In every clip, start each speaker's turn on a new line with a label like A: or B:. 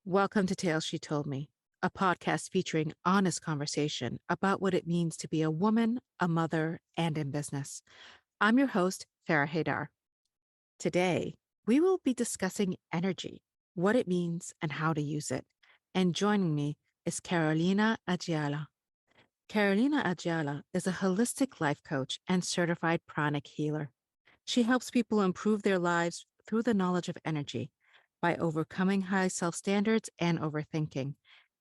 A: Welcome to Tales She Told Me, a podcast featuring honest conversation about what it means to be a woman, a mother, and in business. I'm your host, Farrah Haidar. Today, we will be discussing energy, what it means, and how to use it. And joining me is Carolina Ayala. Carolina Ayala is a holistic life coach and certified pranic healer. She helps people improve their lives through the knowledge of energy by overcoming high self standards and overthinking,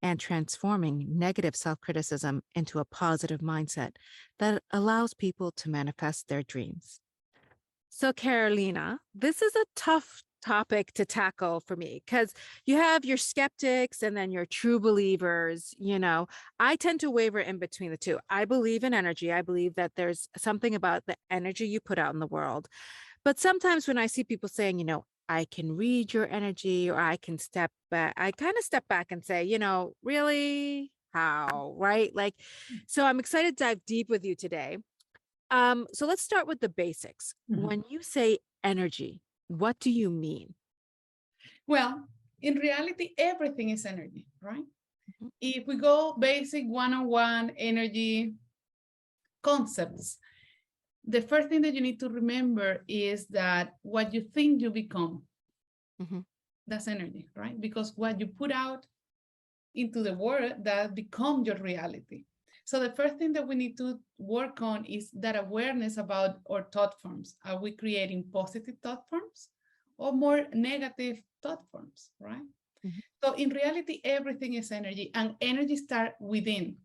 A: and transforming negative self criticism into a positive mindset that allows people to manifest their dreams. So, Carolina, this is a tough topic to tackle for me because you have your skeptics and then your true believers. I tend to waver in between the two. I believe in energy. I believe that there's something about the energy you put out in the world. But sometimes when I see people saying, I can read your energy or I can step back, I kind of step back and say, really? How? Right? So I'm excited to dive deep with you today. So let's start with the basics.
B: Mhm.
A: When you say energy, what do you mean?
B: Well, in reality, everything is energy, right?
A: Mhm.
B: If we go basic one-on-one energy concepts, the first thing that you need to remember is that what you think you become,
A: Mhm.
B: that's energy, right? Because what you put out into the world, that becomes your reality. So the first thing that we need to work on is that awareness about our thought forms. Are we creating positive thought forms or more negative thought forms, right?
A: Mhm.
B: So in reality, everything is energy, and energy starts within.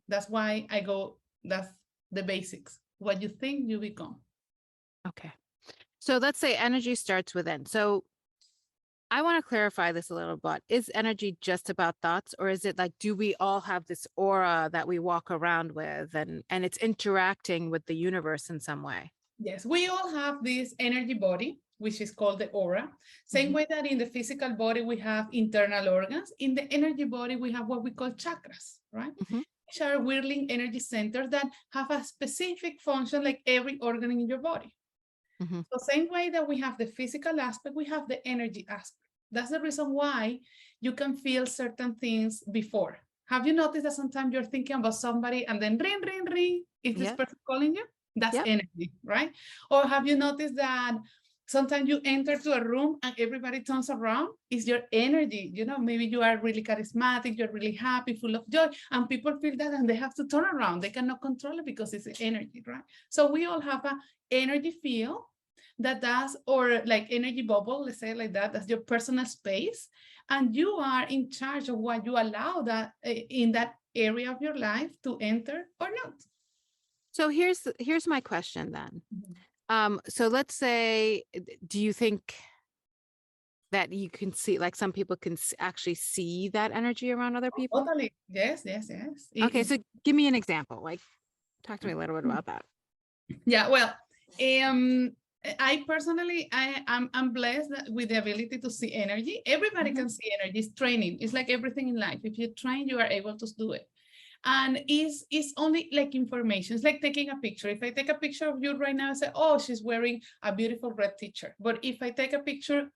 B: That's why that's the basics. What you think, you become.
A: Okay. So let's say energy starts within. So I want to clarify this a little bit. Is energy just about thoughts, or is it like, do we all have this aura that we walk around with and it's interacting with the universe in some way?
B: Yes, we all have this energy body, which is called the aura. Same
A: Mhm.
B: way that in the physical body, we have internal organs. In the energy body, we have what we call chakras, right?
A: Mhm.
B: Which are whirling energy centers that have a specific function like every organ in your body.
A: Mhm.
B: So same way that we have the physical aspect, we have the energy aspect. That's the reason why you can feel certain things before. Have you noticed that sometimes you're thinking about somebody and then ring, ring, ring, is this
A: Yep.
B: person calling you? That's
A: Yep.
B: energy, right? Or have you noticed that sometimes you enter to a room and everybody turns around? It's your energy. Maybe you are really charismatic, you're really happy, full of joy, and people feel that and they have to turn around. They cannot control it because it's energy, right? So we all have a energy field or like energy bubble, let's say like that, that's your personal space. And you are in charge of what you allow that in that area of your life to enter or not.
A: So here's my question then. So let's say, do you think that you can see, like some people can actually see that energy around other people?
B: Totally. Yes, yes, yes.
A: Okay, so give me an example. Like, talk to me a little bit about that.
B: Yeah, well, um, I personally, I'm blessed with the ability to see energy. Everybody
A: Mhm.
B: can see energy. It's training. It's like everything in life. If you train, you are able to do it. And it's only like information. It's like taking a picture. If I take a picture of you right now and say, oh, she's wearing a beautiful red t-shirt. But if I take a picture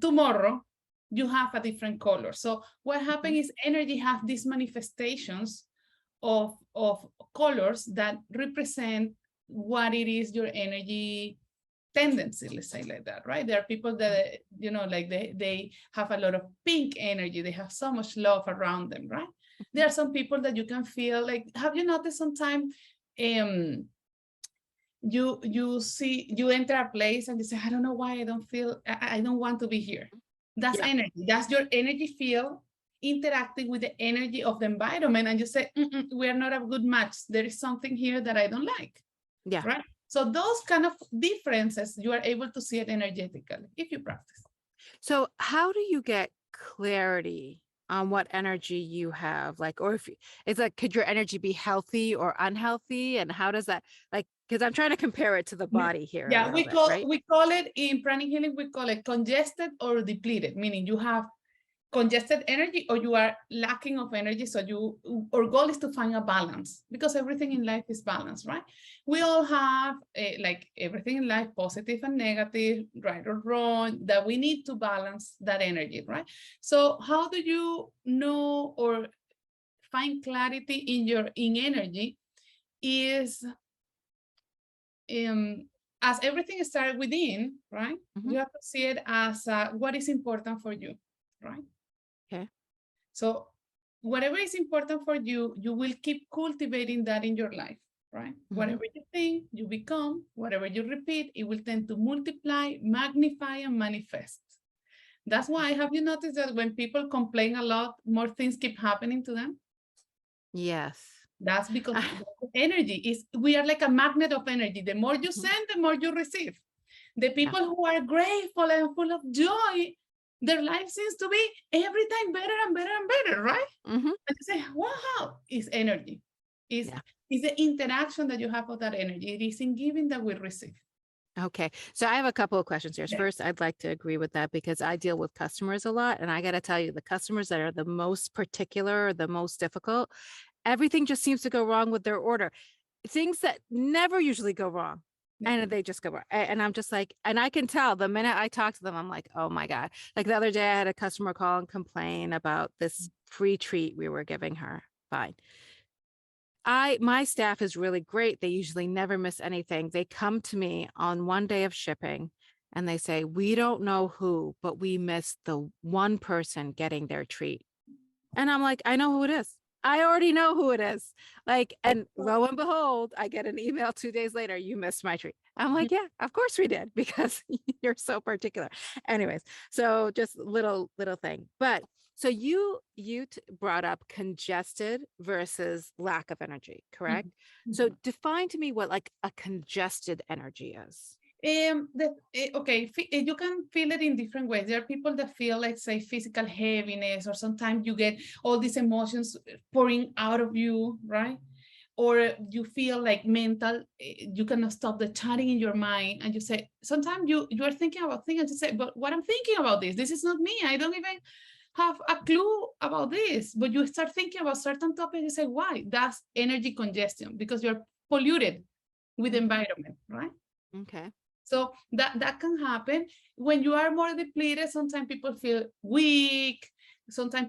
B: tomorrow, you have a different color. So what happens
A: Mhm.
B: is energy have these manifestations of colors that represent what it is your energy tendency, let's say like that, right? There are people that, like they have a lot of pink energy. They have so much love around them, right? There are some people that you can feel like, have you noticed sometimes you enter a place and you say, I don't know why I don't want to be here. That's
A: Yep.
B: energy. That's your energy field interacting with the energy of the environment. And you say, we are not a good match. There is something here that I don't like,
A: Yeah.
B: right? So those kind of differences, you are able to see it energetically if you practice.
A: So how do you get clarity on what energy you have? Like, or if it's like, could your energy be healthy or unhealthy? And how does that, like, because I'm trying to compare it to the body here a
B: Yeah,
A: little
B: we
A: bit,
B: call
A: right?
B: we call it in pranic healing, we call it congested or depleted, meaning you have congested energy or you are lacking of energy. So our goal is to find a balance, because everything in life is balance, right? We all have like everything in life, positive and negative, right or wrong, that we need to balance that energy, right? So how do you know or find clarity in energy is as everything starts within, right?
A: Mhm.
B: You have to see it as what is important for you, right?
A: Okay.
B: So whatever is important for you, you will keep cultivating that in your life, right?
A: Mhm.
B: Whatever you think, you become. Whatever you repeat, it will tend to multiply, magnify, and manifest. That's why, have you noticed that when people complain a lot, more things keep happening to them?
A: Yes.
B: That's because energy is, we are like a magnet of energy. The more you
A: Mhm.
B: send, the more you receive. The
A: Yeah.
B: people who are grateful and full of joy, their life seems to be every time better and better and better, right?
A: Mhm.
B: And you say, wow, it's energy. It's,
A: Yeah.
B: it's the interaction that you have with that energy. It is in giving that we receive.
A: Okay. So I have a couple of questions here.
B: Yes.
A: First, I'd like to agree with that because I deal with customers a lot. And I got to tell you, the customers that are the most particular, or the most difficult, everything just seems to go wrong with their order. Things that never usually go wrong.
B: Yeah.
A: And they just go wrong. And I'm just like, and I can tell the minute I talk to them, I'm like, oh my God. Like the other day, I had a customer call and complain about this free treat we were giving her. Fine. My staff is really great. They usually never miss anything. They come to me on one day of shipping and they say, we don't know who, but we missed the one person getting their treat. And I'm like, I know who it is. I already know who it is. Like, and lo and behold, I get an email 2 days later, you missed my treat. I'm like, yeah, of course we did, because you're so particular. Anyways, so just little thing. But so you brought up congested versus lack of energy, correct? So
B: Mhm.
A: define to me what like a congested energy is.
B: Okay, you can feel it in different ways. There are people that feel like, say, physical heaviness, or sometimes you get all these emotions pouring out of you, right? Or you feel like mental, you cannot stop the chatting in your mind, and you say, sometimes you are thinking about things and you say, but what I'm thinking about this is not me. I don't even have a clue about this. But you start thinking about certain topics, you say, why? That's energy congestion, because you're polluted with the
A: Mhm.
B: environment, right?
A: Okay.
B: So that can happen when you are more depleted. Sometimes people feel weak. Sometimes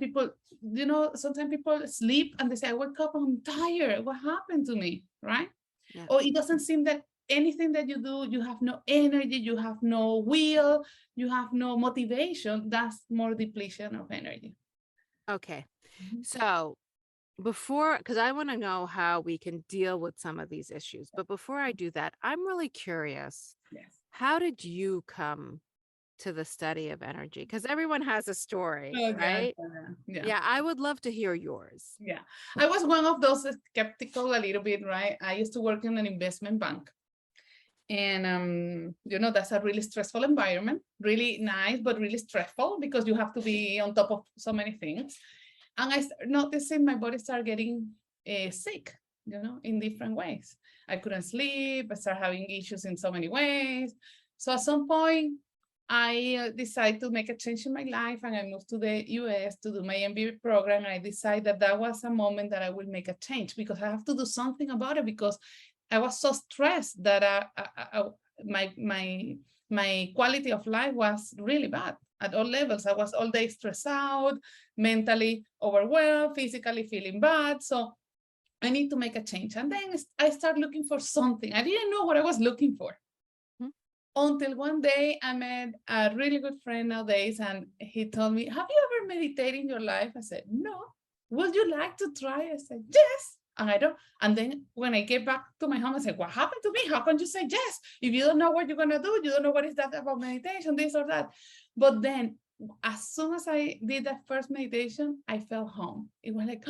B: sometimes people sleep and they say, I wake up, I'm tired. What happened to me? Right?
A: Yeah.
B: Or it doesn't seem that anything that you do, you have no energy, you have no will, you have no motivation. That's more depletion of energy.
A: Okay.
B: Mhm.
A: So before, because I want to know how we can deal with some of these issues. But before I do that, I'm really curious.
B: Yes.
A: How did you come to the study of energy? Because everyone has a story,
B: Oh, yeah.
A: right?
B: Yeah.
A: Yeah, I would love to hear yours.
B: Yeah. I was one of those skeptical a little bit, right? I used to work in an investment bank. And that's a really stressful environment, really nice, but really stressful, because you have to be on top of so many things. And I started noticing my body started getting sick, in different ways. I couldn't sleep. I started having issues in so many ways. So at some point, I decided to make a change in my life, and I moved to the US to do my MBA program. And I decided that was a moment that I will make a change, because I have to do something about it, because I was so stressed that my quality of life was really bad at all levels. I was all day stressed out, mentally overwhelmed, physically feeling bad. So I need to make a change. And then I started looking for something. I didn't know what I was looking for,
A: Hmm?
B: until one day I met a really good friend nowadays, and he told me, have you ever meditated in your life? I said, no. Would you like to try? I said, yes. And I don't. And then when I get back to my home, I said, what happened to me? How can you say yes? If you don't know what you're going to do, you don't know what is that about meditation, this or that. But then as soon as I did that first meditation, I felt home. It was like,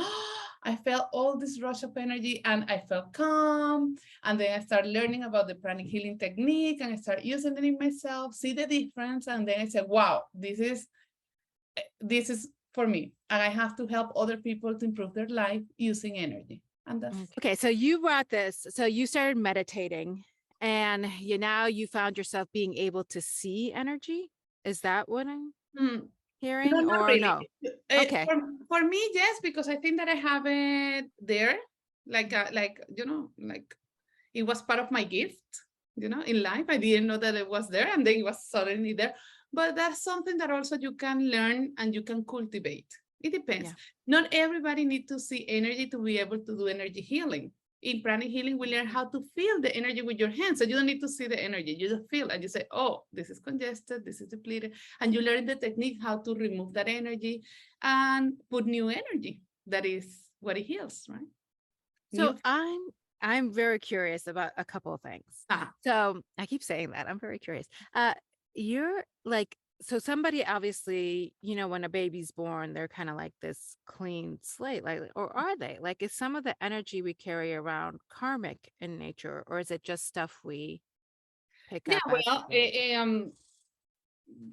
B: I felt all this rush of energy, and I felt calm. And then I started learning about the pranic healing technique, and I started using it in myself, see the difference. And then I said, wow, this is for me. And I have to help other people to improve their life using energy. And that's
A: Okay, so you brought this. So you started meditating, and you found yourself being able to see energy. Is that what I'm
B: mm, no,
A: hearing,
B: not
A: or
B: really.
A: no? Okay.
B: For me, yes, because I think that I have it there, like like it was part of my gift, in life. I didn't know that it was there, and then it was suddenly there. But that's something that also you can learn and you can cultivate. It depends.
A: Yeah.
B: Not everybody needs to see energy to be able to do energy healing. In pranic healing, we learn how to feel the energy with your hands. So you don't need to see the energy. You just feel and you say, oh, this is congested, this is depleted. And you learn the technique how to remove that energy and put new energy. That is what it heals, right?
A: So
B: New.
A: I'm very curious about a couple of things.
B: Ah,
A: So I keep saying that. I'm very curious. You're like, so somebody obviously, when a baby's born, they're kind of like this clean slate, like, or are they? Like, is some of the energy we carry around karmic in nature, or is it just stuff we pick
B: yeah,
A: up as
B: well,
A: we age?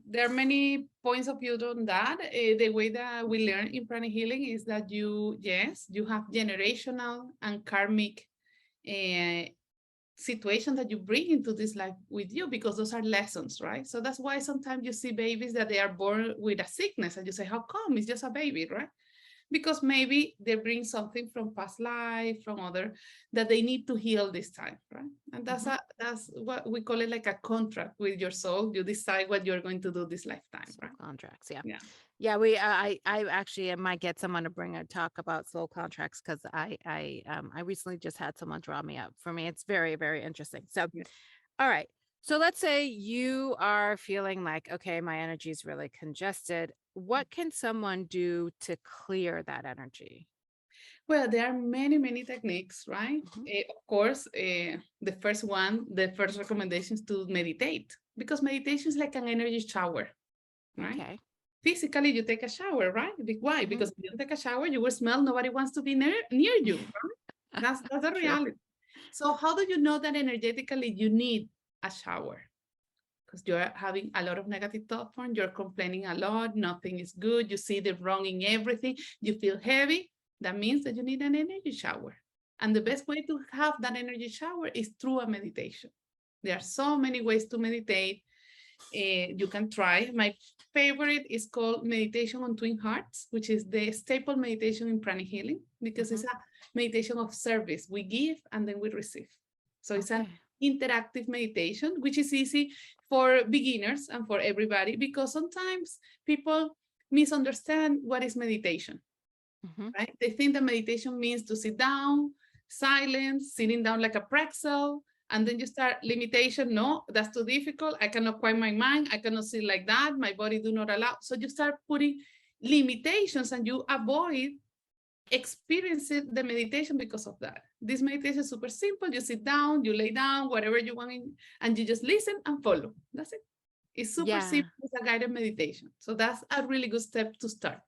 B: there are many points of view on that. The way that we learn in pranic healing is that yes, you have generational and karmic uh, situation that you bring into this life with you, because those are lessons, right? So that's why sometimes you see babies that they are born with a sickness and you say, how come? It's just a baby, right? Because maybe they bring something from past life, from other, that they need to heal this time, right? And
A: Mhm.
B: that's what we call it, like a contract with your soul. You decide what you're going to do this lifetime,
A: Soul
B: right?
A: contracts, yeah.
B: Yeah.
A: Yeah, I actually might get someone to bring a talk about soul contracts because I recently just had someone draw me up. For me, it's very, very interesting. So,
B: Yeah.
A: all right. So let's say you are feeling like, okay, my energy is really congested. What can someone do to clear that energy?
B: Well, there are many, many techniques, right?
A: Mhm.
B: Of course, the first recommendation is to meditate, because meditation is like an energy shower, right?
A: Okay.
B: Physically, you take a shower, right? Why?
A: Mhm.
B: Because if you don't take a shower, you will smell. Nobody wants to be near you. Right? That's the
A: True.
B: reality. So how do you know that energetically you need a shower? Because you're having a lot of negative thoughts, you're complaining a lot, nothing is good, you see the wrong in everything, you feel heavy. That means that you need an energy shower. And the best way to have that energy shower is through a meditation. There are so many ways to meditate. You can try. My favorite is called meditation on twin hearts, which is the staple meditation in pranic healing, because it's
A: Mhm.
B: a meditation of service. We give and then we receive. So it's an
A: Okay.
B: interactive meditation, which is easy for beginners and for everybody, because sometimes people misunderstand what is meditation,
A: Mhm.
B: right? They think that meditation means to sit down, silence, sitting down like a pretzel, and then you start limitation. No, that's too difficult. I cannot quiet my mind. I cannot sit like that. My body do not allow. So you start putting limitations and you avoid experiencing the meditation because of that. This meditation is super simple. You sit down, you lay down, whatever you want, and you just listen and follow. That's it. It's super
A: Yeah.
B: simple. It's a guided meditation. So that's a really good step to start.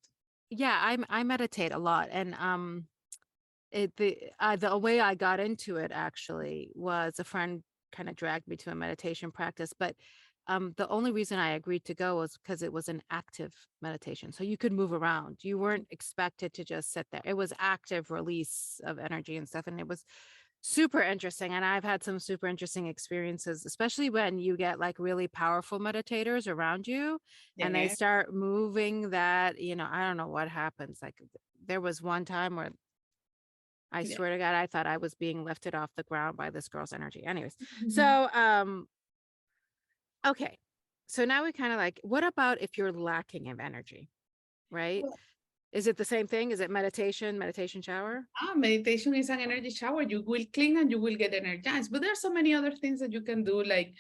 A: Yeah, I meditate a lot, and the way I got into it actually was a friend kind of dragged me to a meditation practice, but the only reason I agreed to go was because it was an active meditation. So you could move around. You weren't expected to just sit there. It was active release of energy and stuff. And it was super interesting. And I've had some super interesting experiences, especially when you get like really powerful meditators around you and they
B: Yeah.
A: start moving that, I don't know what happens. Like there was one time where I
B: Yeah.
A: swear to God, I thought I was being lifted off the ground by this girl's energy. Anyways,
B: Mhm.
A: so okay. So now we kind of like, what about if you're lacking of energy, right? Is it the same thing? Is it meditation shower?
B: Meditation is an energy shower. You will clean and you will get energized. But there are so many other things that you can do. Like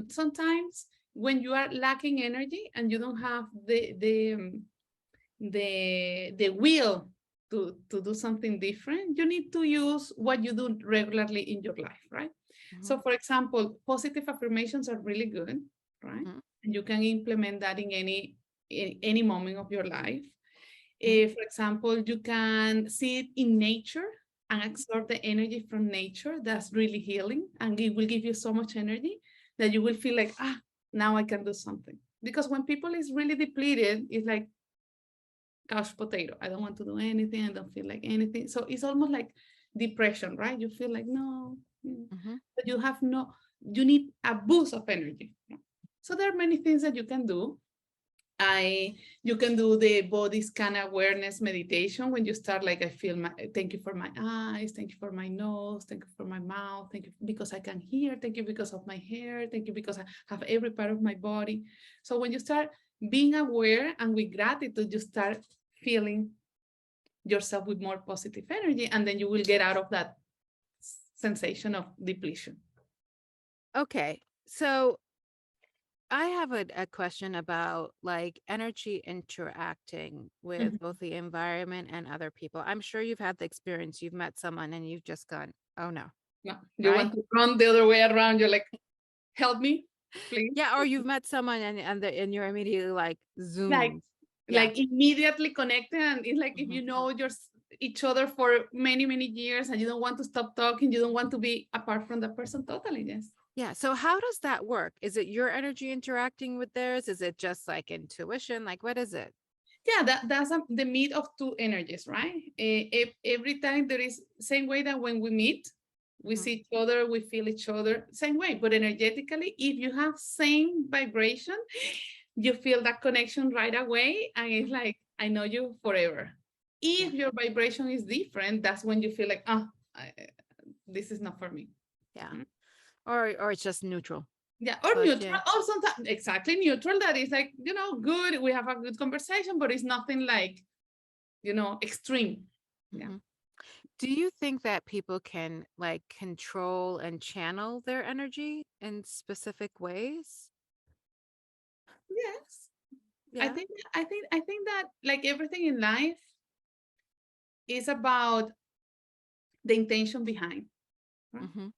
B: sometimes when you are lacking energy and you don't have the will to do something different, you need to use what you do regularly in your life, right?
A: Mhm.
B: So, for example, positive affirmations are really good, right?
A: Mhm.
B: And you can implement that in any moment of your life.
A: Mhm.
B: For example, you can see it in nature and absorb the energy from nature. That's really healing, and it will give you so much energy that you will feel like, now I can do something. Because when people is really depleted, it's like couch potato. I don't want to do anything. I don't feel like anything. So it's almost like depression, right? You feel like no,
A: Mhm.
B: but you need a boost of energy. So there are many things that you can do. You can do the body scan awareness meditation when you start, like, I feel my, thank you for my eyes, thank you for my nose, thank you for my mouth, thank you because I can hear, thank you because of my hair, thank you because I have every part of my body. So when you start being aware and with gratitude, you start feeling yourself with more positive energy, and then you will get out of that sensation of depletion.
A: Okay. So I have a question about like energy interacting with
B: Mhm.
A: both the environment and other people. I'm sure you've had the experience. You've met someone and you've just gone, oh no,
B: No, you
A: right?
B: want to run the other way around. You're like, help me, please.
A: Yeah, or you've met someone and you're immediately like
B: Like,
A: zoomed. Yeah.
B: immediately connected, and it's like if
A: Mhm.
B: you know each other for many, many years, and you don't want to stop talking, you don't want to be apart from the person. Totally, yes.
A: Yeah. So how does that work? Is it your energy interacting with theirs? Is it just like intuition? Like what is it?
B: Yeah, that's the meet of two energies, right? Every time there is same way that when we meet, we
A: Mhm.
B: see each other, we feel each other, same way. But energetically, if you have same vibration, you feel that connection right away, and it's like, I know you forever.
A: Yeah.
B: If your vibration is different, that's when you feel like, this is not for me.
A: Yeah.
B: Mm.
A: Or it's just neutral.
B: Yeah, or
A: But
B: neutral,
A: yeah.
B: or sometimes exactly neutral. That is like, good. We have a good conversation, but it's nothing like, extreme. Yeah.
A: Mhm. Do you think that people can like control and channel their energy in specific ways?
B: Yes. I
A: Yeah.
B: think I think that, like everything in life, is about the intention behind, right?
A: Hmm.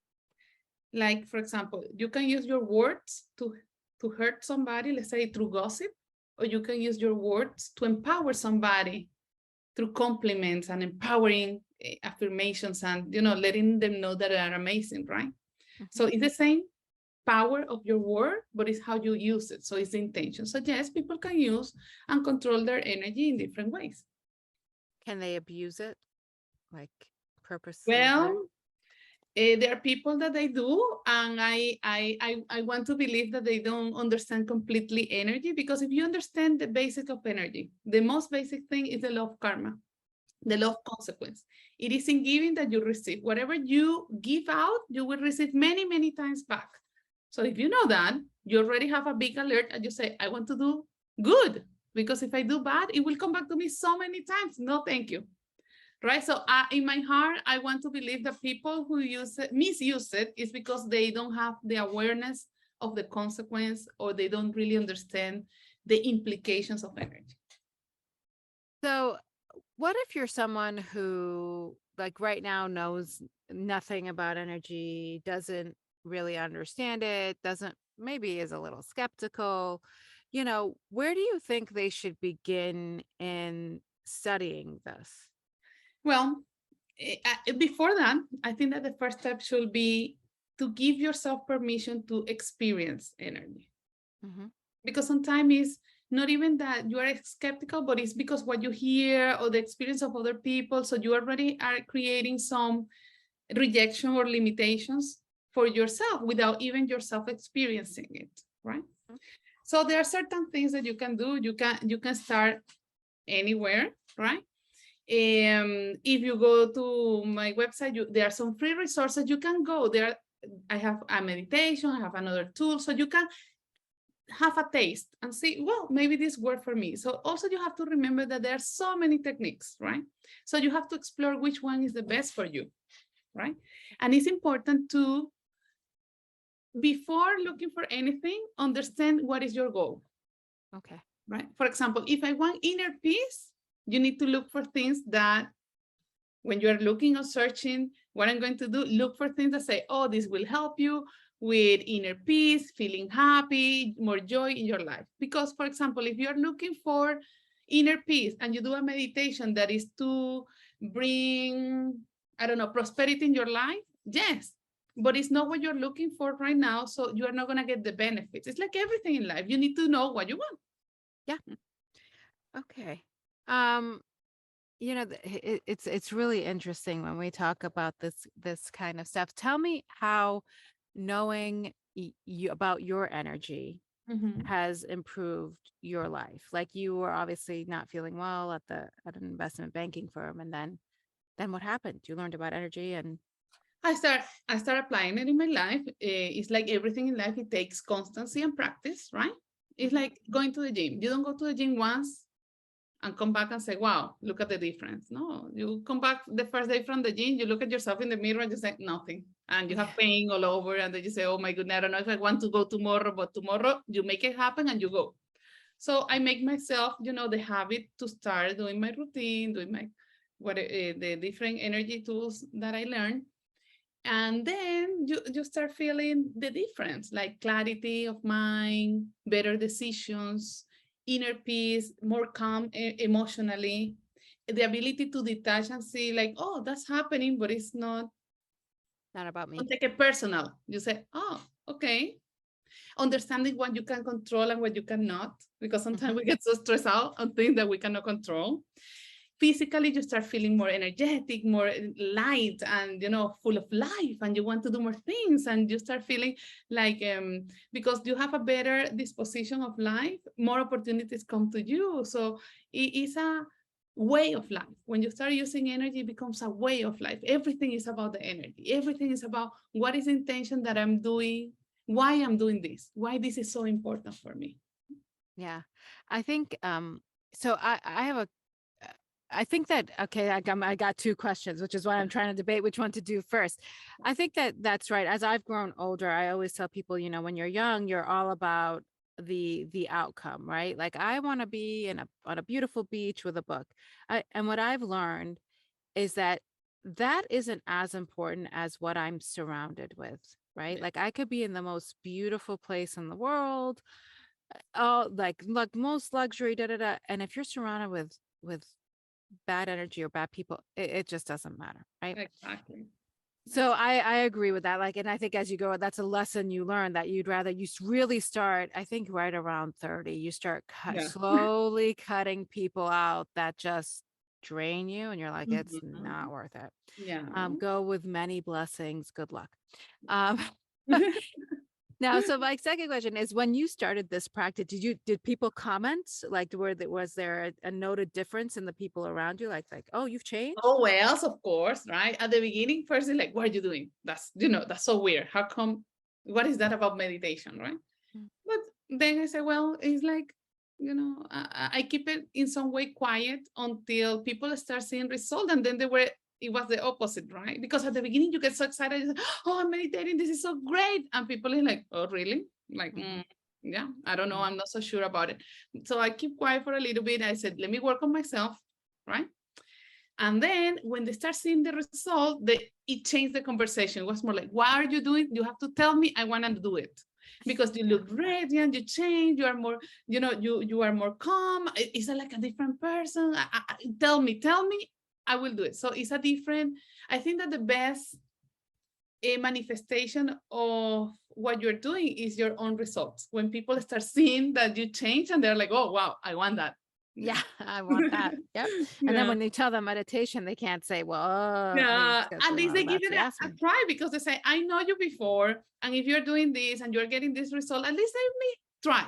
B: Like, for example, you can use your words to hurt somebody, let's say through gossip, or you can use your words to empower somebody through compliments and empowering affirmations, and letting them know that they are amazing, right?
A: Hmm.
B: So it's the same power of your word, but it's how you use it. So it's the intention. So yes, people can use and control their energy in different ways.
A: Can they abuse it? Like purposely abuse?
B: Well, there are people that they do, and I want to believe that they don't understand completely energy, because if you understand the basic of energy, the most basic thing is the law of karma, the law of consequence. It is in giving that you receive. Whatever you give out, you will receive many, many times back. So if you know that, you already have a big alert, and you say, I want to do good, because if I do bad, it will come back to me so many times. No, thank you. Right. So in my heart, I want to believe that people who misuse it is because they don't have the awareness of the consequence, or they don't really understand the implications of energy.
A: So, what if you're someone who, like, right now knows nothing about energy, doesn't really understand it, doesn't maybe is a little skeptical? Where do you think they should begin in studying this?
B: Well, before that, I think that the first step should be to give yourself permission to experience energy.
A: Hmm.
B: Because sometimes it's not even that you are skeptical, but it's because what you hear or the experience of other people. So you already are creating some rejection or limitations for yourself without even yourself experiencing it, right? So there are certain things that you can do. You can start anywhere, right? If you go to my website, there are some free resources you can go there. I have a meditation, I have another tool, so you can have a taste and see, well, maybe this worked for me. So also you have to remember that there are so many techniques, right? So you have to explore which one is the best for you, right? And it's important to, before looking for anything, understand what is your goal,
A: Okay.
B: right? For example, if I want inner peace, you need to look for things that, when you're looking or searching what I'm going to do, look for things that say, oh, this will help you with inner peace, feeling happy, more joy in your life. Because, for example, if you're looking for inner peace and you do a meditation that is to bring, I don't know, prosperity in your life, yes, but it's not what you're looking for right now. So you are not going to get the benefits. It's like everything in life. You need to know what you want.
A: Yeah. Okay. Um, it's really interesting when we talk about this kind of stuff. Tell me how knowing you about your energy
B: Mhm.
A: has improved your life? Like you were obviously not feeling well at an investment banking firm, and then what happened? You learned about energy and
B: I start applying it in my life. It's like everything in life, it takes constancy and practice, right? It's
A: Mhm.
B: like going to the gym. You don't go to the gym once and come back and say, wow, look at the difference. No, you come back the first day from the gym, you look at yourself in the mirror and you say nothing. And you
A: Yeah.
B: have pain all over. And then you say, oh my goodness, I don't know if I want to go tomorrow, but tomorrow you make it happen and you go. So I make myself, the habit to start doing my routine, doing my the different energy tools that I learned. And then you start feeling the difference, like clarity of mind, better decisions, inner peace, more calm emotionally, the ability to detach and see like, oh, that's happening, but it's not,
A: Not about me.
B: don't take it personal. You say, oh, okay. Understanding what you can control and what you cannot, because sometimes
A: Mhm.
B: we get so stressed out on things that we cannot control. Physically, you start feeling more energetic, more light, and full of life, and you want to do more things, and you start feeling like, because you have a better disposition of life, more opportunities come to you. So it is a way of life. When you start using energy, it becomes a way of life. Everything is about the energy. Everything is about what is the intention that I'm doing, why I'm doing this, why this is so important for me.
A: Yeah. I think so I have a uh, I think that okay, I got two questions, which is why I'm trying to debate which one to do first. I think that that's right. As I've grown older, I always tell people, when you're young, you're all about the outcome, right? Like I want to be in a on a beautiful beach with a book. And what I've learned is that that isn't as important as what I'm surrounded with, right?
B: Yeah.
A: Like I could be in the most beautiful place in the world, oh, like most luxury, da da da. And if you're surrounded with bad energy or bad people, it just doesn't matter, right?
B: Exactly.
A: So I agree with that. Like, and I think as you go, that's a lesson you learn that you'd rather really start. I think right around 30, you start
B: Yeah.
A: slowly cutting people out that just drain you, and you're like, it's
B: Mhm.
A: not worth it.
B: Yeah.
A: Go with many blessings. Good luck. Um, Now, so my second question is, when you started this practice, did people comment? Like, was there a noted difference in the people around you? Like, oh, you've changed?
B: Oh, well, of course, right? At the beginning, first, it's like, what are you doing? That's so weird. How come? What is that about meditation, right?
A: Mm.
B: But then I say, well, it's like, I keep it in some way quiet until people start seeing results. And then it was the opposite, right? Because at the beginning, you get so excited. You say, oh, I'm meditating. This is so great. And people are like, oh, really? Like,
A: Mhm.
B: yeah, I don't know.
A: Mm.
B: I'm not so sure about it. So I keep quiet for a little bit. I said, let me work on myself, right? And then when they start seeing the result, it changed the conversation. It was more like, what are you doing? You have to tell me, I want to do it. Because you
A: Yeah.
B: look radiant, you change, you are more, you are more calm. It's like a different person. Tell me, I will do it. So it's a different, I think that the best manifestation of what you're doing is your own results. When people start seeing that you change and they're like, oh, wow, I want that. Yeah.
A: Yeah, I want that. Yep. And then
B: Yeah.
A: when you tell them meditation, they can't say, well,
B: Yeah,
A: because
B: at least they give
A: that's
B: it
A: you asked
B: a
A: me.
B: try because they say, I know you before, and if you're doing this and you're getting this result, at least let me try.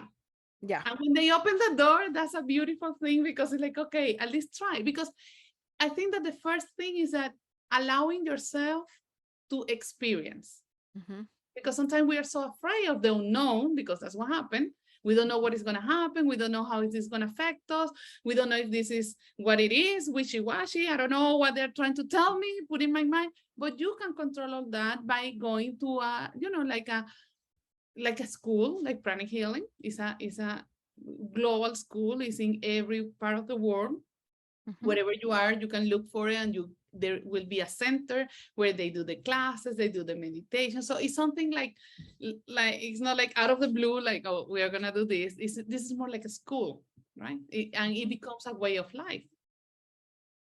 A: Yeah.
B: And when they open the door, that's a beautiful thing because it's like, okay, at least try. Because I think that the first thing is that allowing yourself to experience.
A: Hmm.
B: Because sometimes we are so afraid of the unknown because that's what happened. We don't know what is going to happen. We don't know how it is going to affect us. We don't know if this is what it is, wishy-washy. I don't know what they're trying to tell me, put in my mind. But you can control all that by going to like a school, like Pranic Healing is a global school. It's in every part of the world.
A: Hmm.
B: Wherever you are, you can look for it, and there will be a center where they do the classes, they do the meditation. So it's something like it's not like out of the blue, like, oh, we are gonna do this. This is more like a school, right? And it
A: Hmm.
B: becomes a way of life.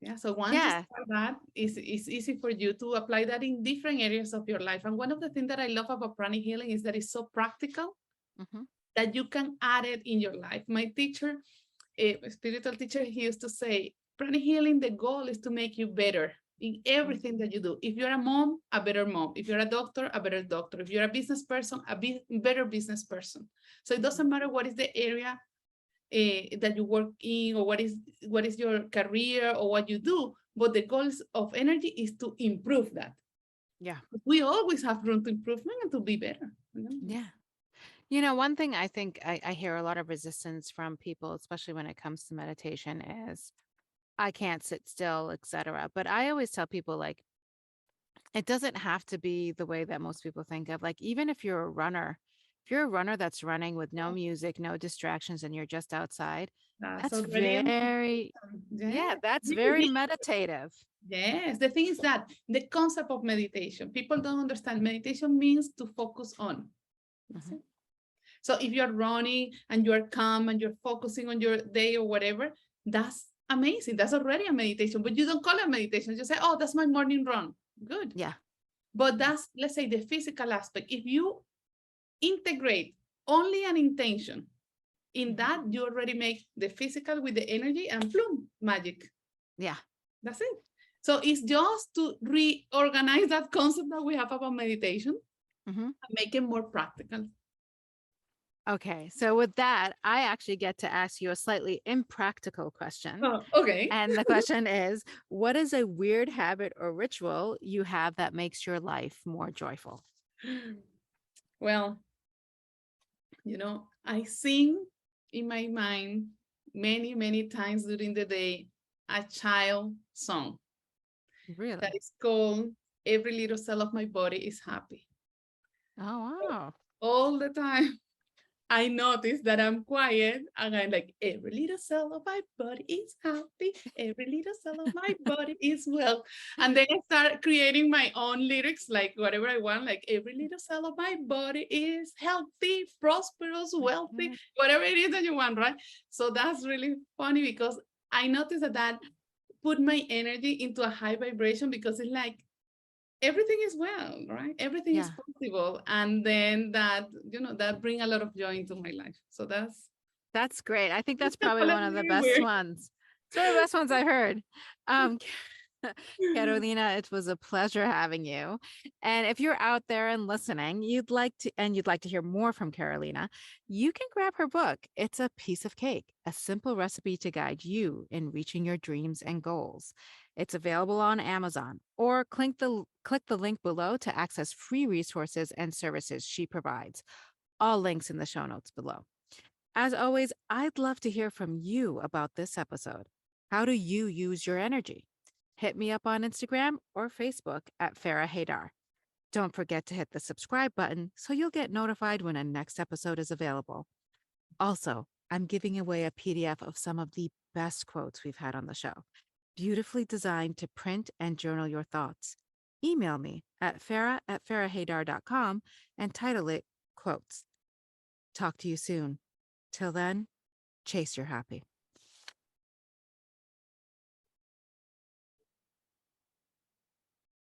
B: Yeah. So once you
A: Yeah.
B: start that, it's easy for you to apply that in different areas of your life. And one of the things that I love about pranic healing is that it's so practical
A: Hmm.
B: that you can add it in your life. My teacher, a spiritual teacher, he used to say, pranic healing, the goal is to make you better in everything that you do. If you're a mom, a better mom. If you're a doctor, a better doctor. If you're a business person, a better business person. So it doesn't matter what is the area that you work in, or what is your career or what you do, but the goals of energy is to improve that.
A: Yeah.
B: We always have room to improvement and to be better.
A: Yeah. One thing I think I hear a lot of resistance from people, especially when it comes to meditation, is I can't sit still, etc. But I always tell people, like, it doesn't have to be the way that most people think of. Like, even if you're a runner that's running with no music, no distractions, and you're just outside,
B: That's
A: that's
B: already amazing.
A: very, yeah,
B: Yeah.
A: that's very meditative.
B: Yes, the thing is that the concept of meditation, people don't understand. Meditation means to focus on. That's
A: Mhm.
B: it. So if you're running and you're calm and you're focusing on your day or whatever, that's amazing. That's already a meditation, but you don't call it meditation. You say, oh, that's my morning run. Good.
A: Yeah.
B: But that's, let's say, the physical aspect. If you integrate only an intention in
A: Mhm.
B: that, you already make the physical with the energy and boom, magic.
A: Yeah.
B: That's it. So it's just to reorganize that concept that we have about meditation
A: Hmm.
B: and make it more practical.
A: Okay. So, with that, I actually get to ask you a slightly impractical question.
B: Oh, okay.
A: And the question is, what is a weird habit or ritual you have that makes your life more joyful?
B: Well, I sing in my mind many, many times during the day a child song that
A: Really?
B: is called Every Little Cell of My Body is Happy.
A: Oh, wow.
B: All the time. I notice that I'm quiet and I'm like, every little cell of my body is happy. Every little cell of my body is well. And then I start creating my own lyrics, like whatever I want, like every little cell of my body is healthy, prosperous, wealthy,
A: Mhm.
B: whatever it is that you want, right? So that's really funny because I noticed that put my energy into a high vibration because it's like, everything is well, right? Everything is
A: Yeah.
B: possible. And then that, that bring a lot of joy into my life. So
A: That's great. I think that's
B: that's
A: probably
B: a
A: one of the
B: little
A: best
B: weird.
A: ones. It's one of the best ones I heard. Um, Carolina, it was a pleasure having you. And if you're out there and listening, you'd like to hear more from Carolina, you can grab her book. It's a piece of cake, a simple recipe to guide you in reaching your dreams and goals. It's available on Amazon, or click the link below to access free resources and services she provides. All links in the show notes below. As always, I'd love to hear from you about this episode. How do you use your energy? Hit me up on Instagram or Facebook at Farrah Haidar. Don't forget to hit the subscribe button so you'll get notified when a next episode is available. Also, I'm giving away a PDF of some of the best quotes we've had on the show, beautifully designed to print and journal your thoughts. Email me at farrah@farrahhaidar.com and title it Quotes. Talk to you soon. Till then, chase your happy.